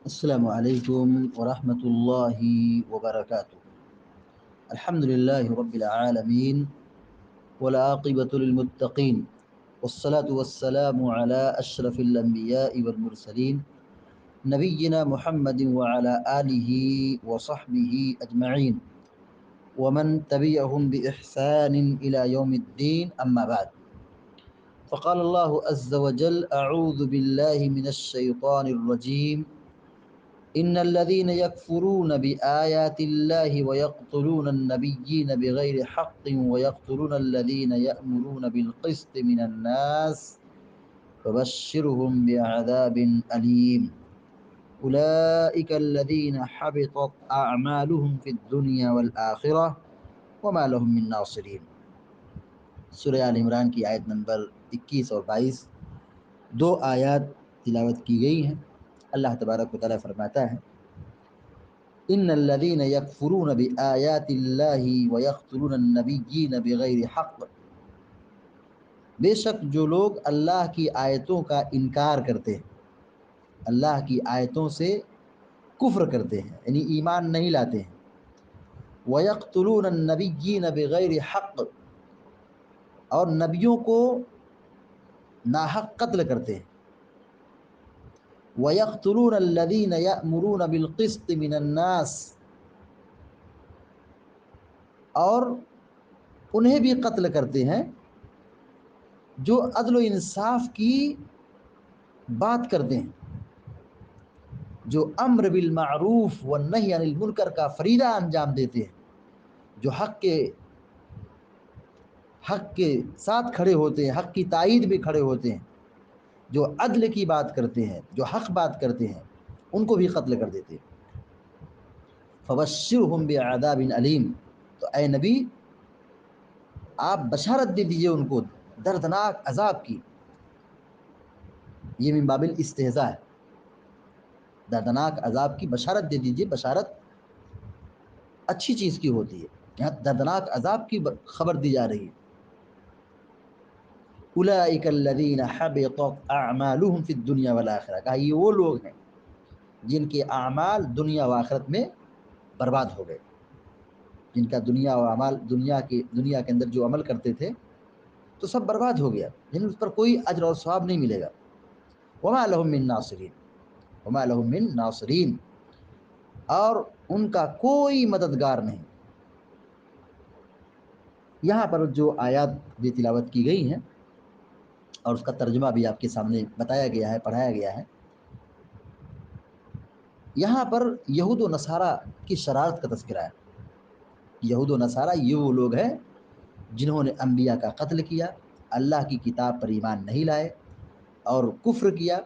السلام عليكم ورحمة الله وبركاته. الحمد لله رب العالمين والعاقبة للمتقين والصلاة والسلام على أشرف الأنبياء والمرسلين نبينا محمد وعلى آله وصحبه أجمعين ومن تبعهم بإحسان إلى يوم الدين. أما بعد، فقال الله عز وجل: أعوذ بالله من الشيطان الرجيم. إن الذين يكفرون بآيات الله ويقتلون النبيين بغير حق ويقتلون الذين يأمرون بالقسط من الناس فبشرهم بعذاب أليم. أولئك الذين حبطت أعمالهم في الدنيا والآخرة وما لهم من ناصرين. سورہ آل عمران کی آیت نمبر 21 اور 22 دو آیات تلاوت کی گئی ہیں۔ اللہ تبارک و تعالیٰ فرماتا ہے: ان الذین یکفرون بآیات اللہ ویقتلون النبیین بغیر حق، بے شک جو لوگ اللہ کی آیتوں کا انکار کرتے ہیں، اللہ کی آیتوں سے کفر کرتے ہیں، یعنی ایمان نہیں لاتے ہیں، ویقتلون النبیین بغیر حق، اور نبیوں کو ناحق قتل کرتے ہیں، وَيَقْتُلُونَ الَّذِينَ يَأْمُرُونَ بِالْقِسْطِ مِنَ النَّاسِ، اور انہیں بھی قتل کرتے ہیں جو عدل و انصاف کی بات کرتے ہیں، جو امر بالمعروف والنہی عن المنکر کا فریضہ انجام دیتے ہیں، جو حق کے ساتھ کھڑے ہوتے ہیں، حق کی تائید میں کھڑے ہوتے ہیں، جو عدل کی بات کرتے ہیں، جو حق بات کرتے ہیں، ان کو بھی قتل کر دیتے ہیں۔ فبشرہم بعذاب علیم، تو اے نبی آپ بشارت دے دیجئے ان کو دردناک عذاب کی۔ یہ من باب الاستہزاء ہے، دردناک عذاب کی بشارت دے دیجئے۔ بشارت اچھی چیز کی ہوتی ہے، یہاں دردناک عذاب کی خبر دی جا رہی ہے۔ اولئک الذین حبطت اعمالهم فی الدنیا والآخرہ، کہا یہ وہ لوگ ہیں جن کے اعمال دنیا و آخرت میں برباد ہو گئے، جن کا دنیا و اعمال دنیا کے اندر جو عمل کرتے تھے تو سب برباد ہو گیا، یعنی اس پر کوئی اجر اور ثواب نہیں ملے گا۔ وما لهم من ناصرین، وما لهم من ناصرین، اور ان کا کوئی مددگار نہیں۔ یہاں پر جو آیات بھی تلاوت کی گئی ہیں اور اس کا ترجمہ بھی آپ کے سامنے بتایا گیا ہے، پڑھایا گیا ہے، یہاں پر یہود و نصارہ کی شرارت کا تذکرہ ہے۔ یہود و نصارہ یہ وہ لوگ ہیں جنہوں نے انبیاء کا قتل کیا، اللہ کی کتاب پر ایمان نہیں لائے اور کفر کیا،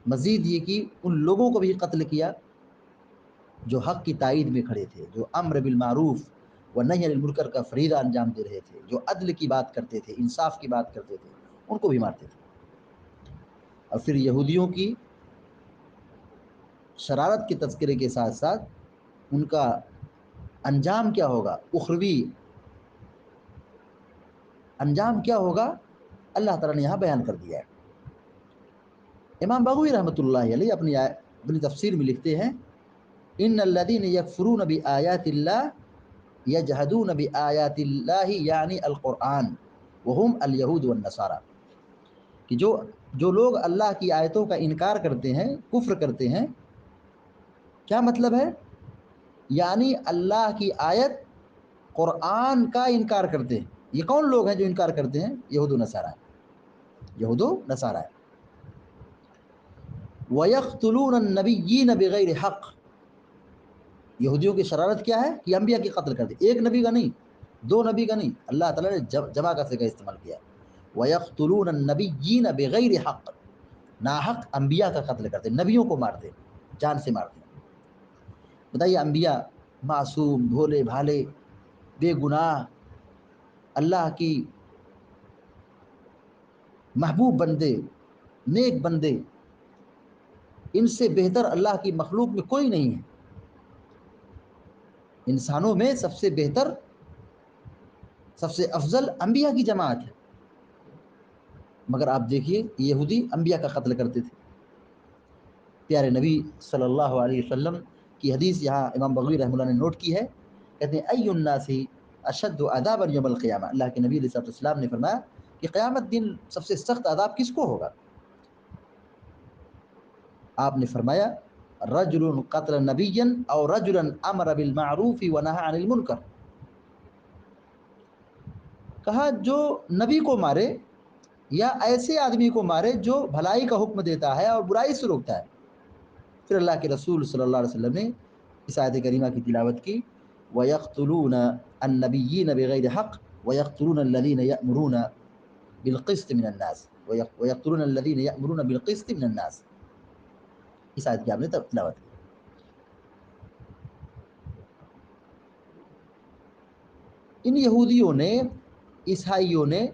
مزید یہ کہ ان لوگوں کو بھی قتل کیا جو حق کی تائید میں کھڑے تھے، جو امر بالمعروف و نہی عن المنکر کا فریضہ انجام دے رہے تھے، جو عدل کی بات کرتے تھے، انصاف کی بات کرتے تھے، ان کو بھی مارتے تھے۔ اور پھر یہودیوں کی شرارت کے تذکرے کے ساتھ ساتھ ان کا انجام کیا ہوگا، اخروی انجام کیا ہوگا، اللہ تعالیٰ نے یہاں بیان کر دیا ہے۔ امام بغوی رحمۃ اللہ علیہ اپنی تفسیر میں لکھتے ہیں: ان الذین یکفرون بآیات اللہ یجحدون بآیات اللہ یعنی القرآن وہم الیہود والنصارى، کہ جو لوگ اللہ کی آیتوں کا انکار کرتے ہیں، کفر کرتے ہیں، کیا مطلب ہے؟ یعنی اللہ کی آیت قرآن کا انکار کرتے ہیں۔ یہ کون لوگ ہیں جو انکار کرتے ہیں؟ یہود و نصارہ، یہود و نصارہ۔ وَيَقْتُلُونَ النَّبِيِّينَ بِغَيْرِ حق، یہودیوں کی شرارت کیا ہے کہ انبیاء کی قتل کر دے، ایک نبی کا نہیں، دو نبی کا نہیں، اللہ تعالیٰ نے جمع کا صیغہ استعمال کیا۔ وَيَقْتُلُونَ النَّبِيِّينَ بِغَيْرِ حق، ناحق انبیاء کا قتل کرتے، نبیوں کو مارتے، جان سے مارتے۔ بتائیے، انبیاء معصوم، بھولے بھالے، بے گناہ، اللہ کی محبوب بندے، نیک بندے، ان سے بہتر اللہ کی مخلوق میں کوئی نہیں ہے۔ انسانوں میں سب سے بہتر، سب سے افضل انبیاء کی جماعت ہے، مگر آپ دیکھیے یہودی انبیاء کا قتل کرتے تھے۔ پیارے نبی صلی اللہ علیہ وسلم کی حدیث یہاں امام بغوی رحمہ اللہ نے نوٹ کی ہے، کہتے ہیں ای الناس اشد عذابا یوم القیامہ، اللہ کے نبی علیہ السلام نے فرمایا کہ قیامت دن سب سے سخت عذاب کس کو ہوگا؟ آپ نے فرمایا رجل قتل نبیا او رجلا امر بالمعروف ونہى عن المنکر، کہا جو نبی کو مارے یا ایسے آدمی کو مارے جو بھلائی کا حکم دیتا ہے اور برائی سے روکتا ہے۔ پھر اللہ کے رسول صلی اللہ علیہ وسلم نے اس آیت کریمہ کی تلاوت کی وَيَقْتُلُونَ النَّبِيِّينَ بِغَيْرِ حَقٍّ وَيَقْتُلُونَ الَّذِينَ يَأْمُرُونَ بِالْقِسْطِ مِنَ النَّاسِ وَيَقْتُلُونَ الَّذِينَ يَأْمُرُونَ بِالْقِسْطِ مِنَ النَّاسِ، اس آیت کی آپ نے تلاوت کی۔ ان یہودیوں نے، عیسائیوں نے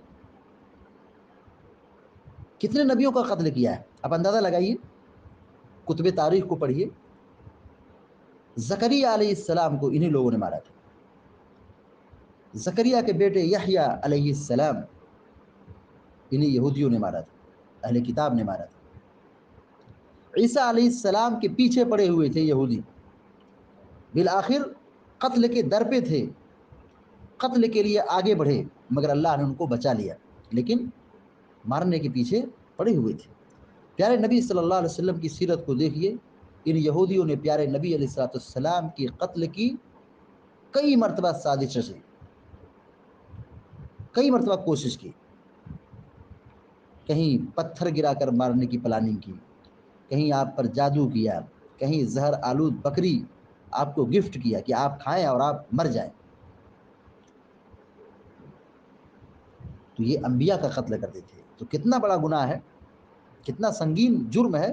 کتنے نبیوں کا قتل کیا ہے؟ آپ اندازہ لگائیے، کتب تاریخ کو پڑھیے۔ زکریا علیہ السلام کو انہی لوگوں نے مارا تھا، زکریا کے بیٹے یحییٰ علیہ السلام انہی یہودیوں نے مارا تھا، اہل کتاب نے مارا تھا۔ عیسیٰ علیہ السلام کے پیچھے پڑے ہوئے تھے یہودی، بالآخر قتل کے در پہ تھے، قتل کے لیے آگے بڑھے، مگر اللہ نے ان کو بچا لیا، لیکن مارنے کے پیچھے پڑے ہوئے تھے۔ پیارے نبی صلی اللہ علیہ وسلم کی سیرت کو دیکھیے، ان یہودیوں نے پیارے نبی علیہ السلام کی قتل کی کئی مرتبہ سازش رچی، کئی مرتبہ کوشش کی، کہیں پتھر گرا کر مارنے کی پلاننگ کی، کہیں آپ پر جادو کیا، کہیں زہر آلود بکری آپ کو گفٹ کیا کہ آپ کھائیں اور آپ مر جائیں۔ تو یہ انبیاء کا قتل کرتے تھے، تو کتنا بڑا گناہ ہے، کتنا سنگین جرم ہے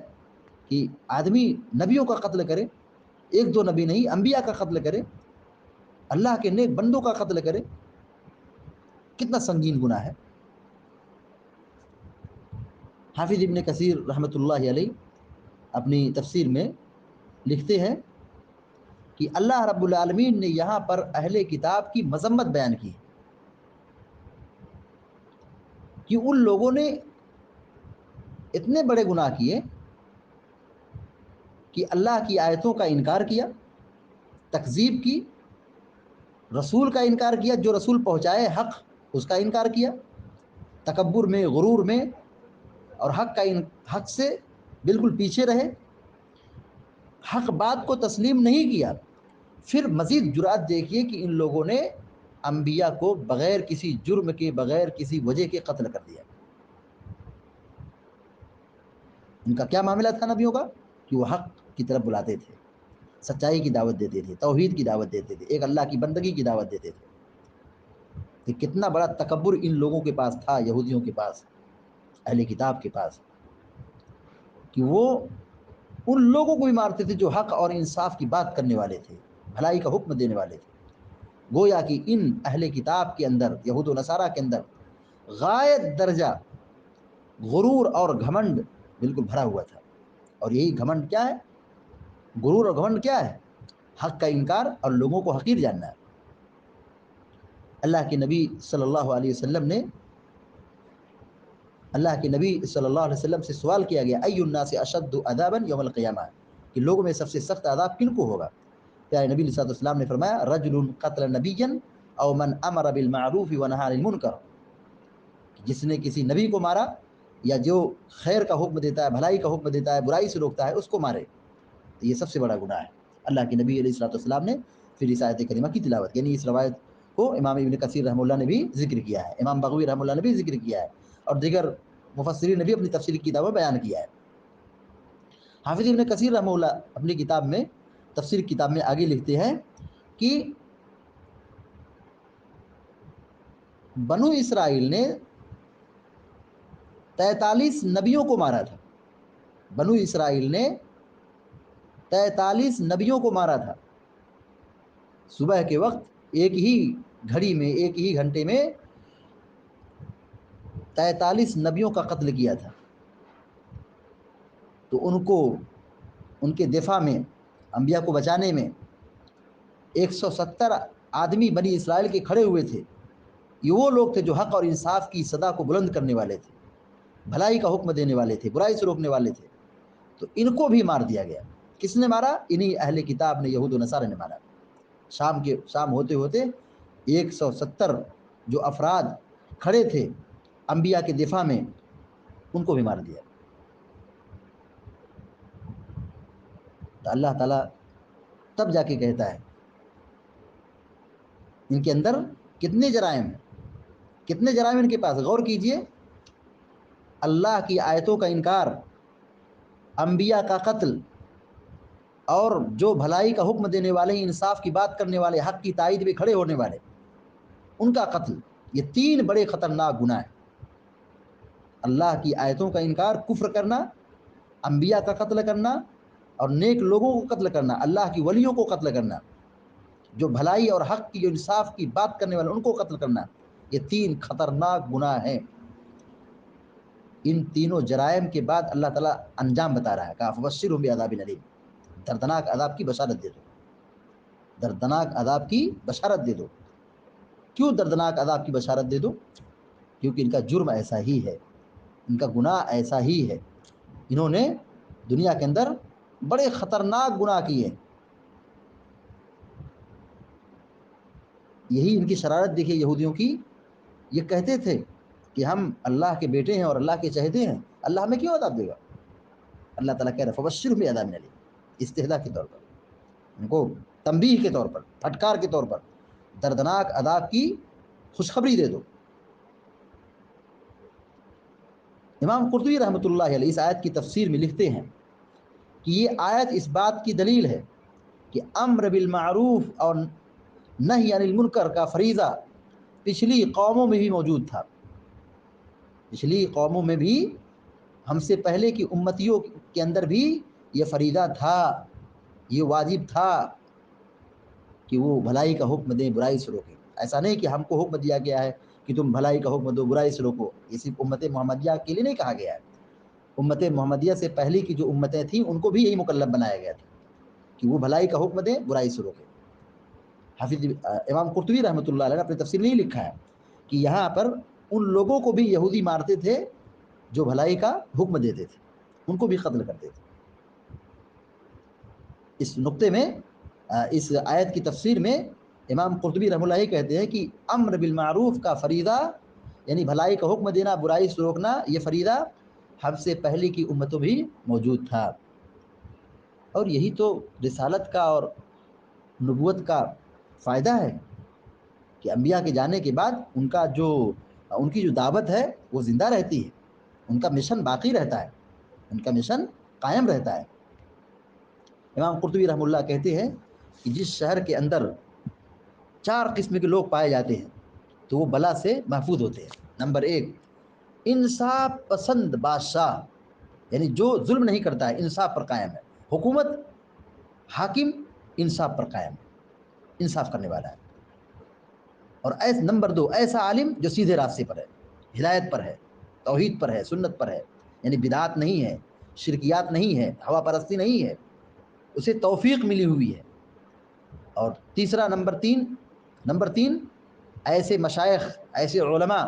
کہ آدمی نبیوں کا قتل کرے، ایک دو نبی نہیں، انبیاء کا قتل کرے، اللہ کے نیک بندوں کا قتل کرے، کتنا سنگین گناہ ہے۔ حافظ ابن کثیر رحمۃ اللہ علیہ اپنی تفسیر میں لکھتے ہیں کہ اللہ رب العالمین نے یہاں پر اہل کتاب کی مذمت بیان کی کہ ان لوگوں نے اتنے بڑے گناہ کیے کہ اللہ کی آیتوں کا انکار کیا، تکذیب کی، رسول کا انکار کیا، جو رسول پہنچائے حق اس کا انکار کیا، تکبر میں، غرور میں، اور حق سے بالکل پیچھے رہے، حق بات کو تسلیم نہیں کیا۔ پھر مزید جرأت دیکھیے کہ ان لوگوں نے انبیاء کو بغیر کسی جرم کے، بغیر کسی وجہ کے قتل کر دیا۔ ان کا کیا معاملہ تھا نبیوں کا؟ کہ وہ حق کی طرف بلاتے تھے، سچائی کی دعوت دیتے تھے، توحید کی دعوت دیتے تھے، ایک اللہ کی بندگی کی دعوت دیتے تھے۔ کہ کتنا بڑا تکبر ان لوگوں کے پاس تھا، یہودیوں کے پاس، اہل کتاب کے پاس، کہ وہ ان لوگوں کو بھی مارتے تھے جو حق اور انصاف کی بات کرنے والے تھے، بھلائی کا حکم دینے والے تھے۔ گویا کہ ان اہل کتاب کے اندر، یہود و نصارہ کے اندر غایت درجہ غرور اور گھمنڈ بالکل بھرا ہوا تھا۔ اور یہی گھمنڈ کیا ہے؟ غرور اور گھمنڈ کیا ہے؟ حق کا انکار اور لوگوں کو حقیر جاننا ہے۔ اللہ کے نبی صلی اللہ علیہ وسلم سے سوال کیا گیا ای الناس اشد عذابا یوم القیامہ، کہ لوگوں میں سب سے سخت عذاب کن کو ہوگا؟ پیارے نبی علیہ السلام نے فرمایا رجل قتل نبیا او من امر بالمعروف ونہى عن المنکر، جس نے کسی نبی کو مارا یا جو خیر کا حکم دیتا ہے، بھلائی کا حکم دیتا ہے، برائی سے روکتا ہے، اس کو مارے، تو یہ سب سے بڑا گناہ ہے۔ اللہ کے نبی علیہ السلام نے پھر اس آیت کریمہ کی تلاوت، یعنی اس روایت کو امام ابن کثیر رحمہ اللہ نے بھی ذکر کیا ہے، امام بغوی رحمہ اللہ نے بھی ذکر کیا ہے، اور دیگر مفسرین نے بھی اپنی تفسیر کی کتابوں میں بیان کیا ہے۔ حافظ ابن کثیر رحمہ اللہ اپنی کتاب میں، تفسیر کتاب میں آگے لکھتے ہیں کہ بنو اسرائیل نے 43 نبیوں کو مارا تھا، بنو اسرائیل نے 43 نبیوں کو مارا تھا، صبح کے وقت ایک ہی گھڑی میں، ایک ہی گھنٹے میں 43 نبیوں کا قتل کیا تھا۔ تو ان کے دفاع میں، انبیاء کو بچانے میں 170 آدمی بنی اسرائیل کے کھڑے ہوئے تھے۔ یہ وہ لوگ تھے جو حق اور انصاف کی صدا کو بلند کرنے والے تھے، بھلائی کا حکم دینے والے تھے، برائی سے روکنے والے تھے۔ تو ان کو بھی مار دیا گیا. کس نے مارا؟ انہی اہل کتاب نے، یہود و نصارہ نے مارا. شام ہوتے ہوتے 170 جو افراد کھڑے تھے انبیاء کے دفاع میں، ان کو بھی مار دیا. تو اللہ تعالیٰ تب جا کے کہتا ہے ان کے اندر کتنے جرائم ہیں، کتنے جرائم ان کے پاس. غور کیجئے، اللہ کی آیتوں کا انکار، انبیاء کا قتل، اور جو بھلائی کا حکم دینے والے ہیں، انصاف کی بات کرنے والے، حق کی تائید میں کھڑے ہونے والے، ان کا قتل. یہ 3 بڑے خطرناک گناہ ہیں. اللہ کی آیتوں کا انکار، کفر کرنا، انبیاء کا قتل کرنا، اور نیک لوگوں کو قتل کرنا، اللہ کی ولیوں کو قتل کرنا، جو بھلائی اور حق کی، جو انصاف کی بات کرنے والے ان کو قتل کرنا. یہ 3 خطرناک گناہ ہیں. ان تینوں جرائم کے بعد اللہ تعالیٰ انجام بتا رہا ہے. کہا فبشرہم بعذاب الیم، دردناک عذاب کی بشارت دے دو، دردناک عذاب کی بشارت دے دو. کیوں دردناک عذاب کی بشارت دے دو؟ کیونکہ ان کا جرم ایسا ہی ہے، ان کا گناہ ایسا ہی ہے. انہوں نے دنیا کے اندر بڑے خطرناک گناہ کیے. یہی ان کی شرارت دیکھیے یہودیوں کی. یہ کہتے تھے کہ ہم اللہ کے بیٹے ہیں اور اللہ کے چہتے ہیں، اللہ ہمیں کیوں عذاب دے گا؟ اللہ تعالیٰ کہہ رہا ہے فبشرہم بعذاب الیم، استہزاء کے طور پر، ان کو تنبیہ کے طور پر، پھٹکار کے طور پر دردناک عذاب کی خوشخبری دے دو. امام قرطبی رحمۃ اللہ علیہ اس آیت کی تفسیر میں لکھتے ہیں کہ یہ آیت اس بات کی دلیل ہے کہ امر بالمعروف اور نہی عن المنکر کا فریضہ پچھلی قوموں میں بھی موجود تھا. پچھلی قوموں میں بھی، ہم سے پہلے کی امتیوں کے اندر بھی یہ فریضہ تھا، یہ واجب تھا کہ وہ بھلائی کا حکم دیں، برائی سے روکیں. ایسا نہیں کہ ہم کو حکم دیا گیا ہے کہ تم بھلائی کا حکم دو، برائی سے روکو. یہ صرف امت محمدیہ کے لیے نہیں کہا گیا ہے. امت محمدیہ سے پہلے کی جو امتیں تھیں ان کو بھی یہی مکلف بنایا گیا تھا کہ وہ بھلائی کا حکم دیں، برائی سے روکیں. حافظ امام قرطبی رحمۃ اللہ علیہ نے اپنی تفسیر نہیں لکھا ہے کہ یہاں پر ان لوگوں کو بھی یہودی مارتے تھے جو بھلائی کا حکم دیتے تھے، ان کو بھی قتل کرتے تھے. اس نقطے میں، اس آیت کی تفسیر میں امام قرطبی رحمۃ اللہ کہتے ہیں کہ امر بالمعروف کا فریضہ، یعنی بھلائی کا حکم دینا، برائی سے روکنا، یہ فریضہ ہم سے پہلے کی امتوں بھی موجود تھا. اور یہی تو رسالت کا اور نبوت کا فائدہ ہے کہ انبیاء کے جانے کے بعد ان کی جو دعوت ہے وہ زندہ رہتی ہے، ان کا مشن باقی رہتا ہے، ان کا مشن قائم رہتا ہے. امام قرطبی رحمہ اللہ کہتے ہیں کہ جس شہر کے اندر 4 قسم کے لوگ پائے جاتے ہیں تو وہ بلا سے محفوظ ہوتے ہیں. نمبر 1، انصاف پسند بادشاہ، یعنی جو ظلم نہیں کرتا ہے، انصاف پر قائم ہے. حکومت، حاکم انصاف پر قائم ہے، انصاف کرنے والا ہے. اور نمبر 2، ایسا عالم جو سیدھے راستے پر ہے، ہدایت پر ہے، توحید پر ہے، سنت پر ہے، یعنی بدعات نہیں ہے، شرکیات نہیں ہے، ہوا پرستی نہیں ہے، اسے توفیق ملی ہوئی ہے. اور تیسرا، نمبر تین، ایسے مشائخ، ایسے علماء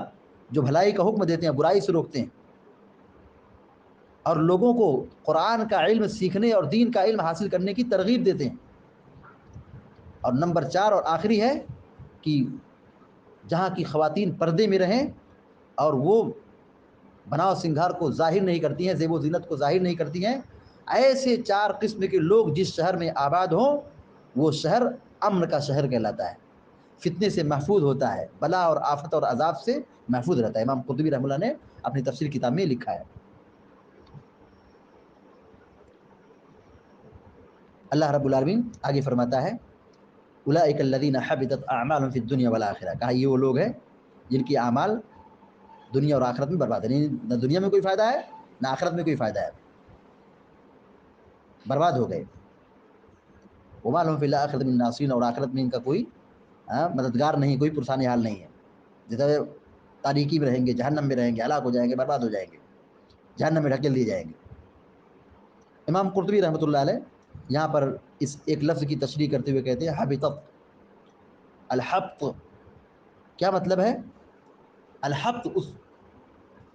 جو بھلائی کا حکم دیتے ہیں، برائی سے روکتے ہیں، اور لوگوں کو قرآن کا علم سیکھنے اور دین کا علم حاصل کرنے کی ترغیب دیتے ہیں. اور نمبر 4 اور آخری ہے کہ جہاں کی خواتین پردے میں رہیں اور وہ بناؤ سنگھار کو ظاہر نہیں کرتی ہیں، زیب و زینت کو ظاہر نہیں کرتی ہیں. ایسے 4 قسم کے لوگ جس شہر میں آباد ہوں وہ شہر امن کا شہر کہلاتا ہے، فتنے سے محفوظ ہوتا ہے، بلا اور آفت اور عذاب سے محفوظ رہتا ہے. امام قرطبی رحمہ اللہ نے اپنی تفسیر کتاب میں لکھا ہے. اللہ رب العالمین آگے فرماتا ہے اولئک الذین حبطت اعمالهم فی الدنیا والآخرہ. کہا یہ وہ لوگ ہیں جن کی اعمال دنیا اور آخرت میں برباد ہے، نہ دنیا میں کوئی فائدہ ہے نہ آخرت میں کوئی فائدہ ہے، برباد ہو گئے. وما لهم فی الآخرۃ من ناصرین، اور آخرت میں ان کا کوئی مددگار نہیں، کوئی پرسان حال نہیں ہے. جیسے تاریکی میں رہیں گے، جہنم میں رہیں گے، ہلاک ہو جائیں گے، برباد ہو جائیں گے، جہنم میں ڈھکیل دیے جائیں گے. امام قرطبی رحمۃ اللہ علیہ یہاں پر اس ایک لفظ کی تشریح کرتے ہوئے کہتے ہیں حبطت. الحبط کیا مطلب ہے؟ الحبط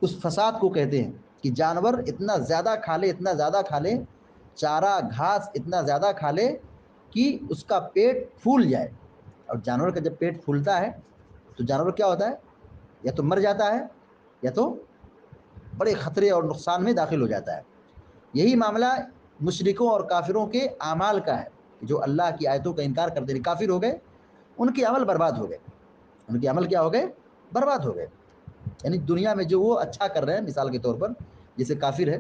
اس فساد کو کہتے ہیں کہ جانور اتنا زیادہ کھا لے، اتنا زیادہ کھا لے، چارہ گھاس اتنا زیادہ کھا لے کہ اس کا پیٹ پھول جائے. اور جانور کا جب پیٹ پھولتا ہے تو جانور کیا ہوتا ہے؟ یا تو مر جاتا ہے یا تو بڑے خطرے اور نقصان میں داخل ہو جاتا ہے. یہی معاملہ مشرکوں اور کافروں کے اعمال کا ہے، جو اللہ کی آیتوں کا انکار کرتے ہیں، کافر ہو گئے، ان کے عمل برباد ہو گئے. ان کے عمل کیا ہو گئے؟ برباد ہو گئے. یعنی دنیا میں جو وہ اچھا کر رہے ہیں، مثال کے طور پر جیسے کافر ہے،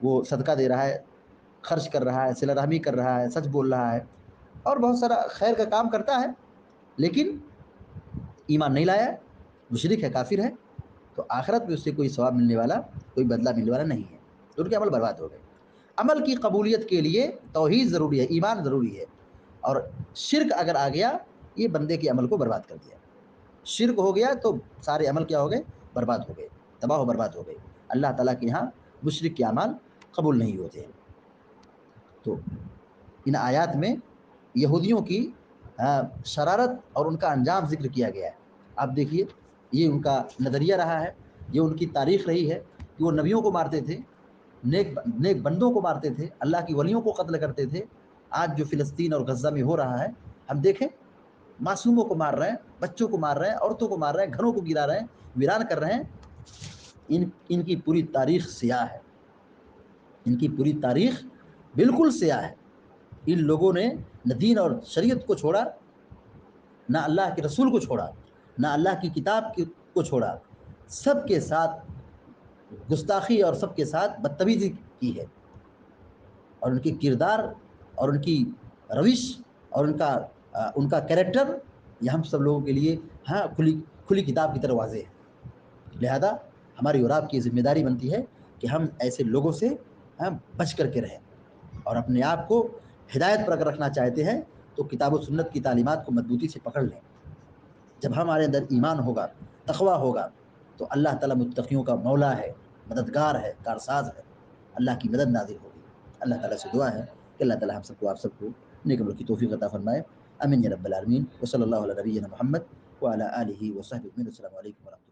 وہ صدقہ دے رہا ہے، خرچ کر رہا ہے، صلہ رحمی کر رہا ہے، سچ بول رہا ہے، اور بہت سارا خیر کا کام کرتا ہے، لیکن ایمان نہیں لایا، مشرک ہے، کافر ہے، تو آخرت میں اس سے کوئی ثواب ملنے والا، کوئی بدلہ ملنے والا نہیں ہے. تو ان کے عمل برباد ہو گئے. عمل کی قبولیت کے لیے توحید ضروری ہے، ایمان ضروری ہے، اور شرک اگر آ گیا یہ بندے کے عمل کو برباد کر دیا. شرک ہو گیا تو سارے عمل کیا ہو گئے؟ برباد ہو گئے، تباہ و برباد ہو گئے. اللہ تعالیٰ کے یہاں مشرک کے اعمال قبول نہیں ہوتے ہیں. تو ان آیات میں یہودیوں کی شرارت اور ان کا انجام ذکر کیا گیا ہے. آپ دیکھیے، یہ ان کا نظریہ رہا ہے، یہ ان کی تاریخ رہی ہے کہ وہ نبیوں کو مارتے تھے، نیک بندوں کو مارتے تھے، اللہ کی ولیوں کو قتل کرتے تھے. آج جو فلسطین اور غزہ میں ہو رہا ہے، ہم دیکھیں، معصوموں کو مار رہے ہیں، بچوں کو مار رہے ہیں، عورتوں کو مار رہے ہیں، گھروں کو گرا رہے ہیں، ویران کر رہے ہیں. ان کی پوری تاریخ سیاہ ہے، ان کی پوری تاریخ بالکل سیاہ ہے. ان لوگوں نے نہ دین اور شریعت کو چھوڑا، نہ اللہ کے رسول کو چھوڑا، نہ اللہ کی کتاب کو چھوڑا. سب کے ساتھ گستاخی اور سب کے ساتھ بدتمیزی کی ہے. اور ان کے کردار اور ان کی روش اور ان کا کریکٹر یہ ہم سب لوگوں کے لیے کھلی کتاب کی طرح واضح ہے. لہذا ہماری اور آپ کی ذمہ داری بنتی ہے کہ ہم ایسے لوگوں سے بچ کر کے رہیں، اور اپنے آپ کو ہدایت پر اگر رکھنا چاہتے ہیں تو کتاب و سنت کی تعلیمات کو مضبوطی سے پکڑ لیں. جب ہمارے اندر ایمان ہوگا، تقویٰ ہوگا، تو اللہ تعالیٰ متقیوں کا مولا ہے، مددگار ہے، کارساز ہے. اللہ کی مدد نازل ہوگی. اللہ تعالیٰ سے دعا ہے کہ اللہ تعالیٰ ہم سب کو، آپ سب کو نیک عمل کی توفیق عطا فرمائے. آمین یا رب العالمین. وصلی اللہ علی نبینا محمد وعلی آلہ وصحبہ اجمعین. السلام علیکم ورحمۃ اللہ.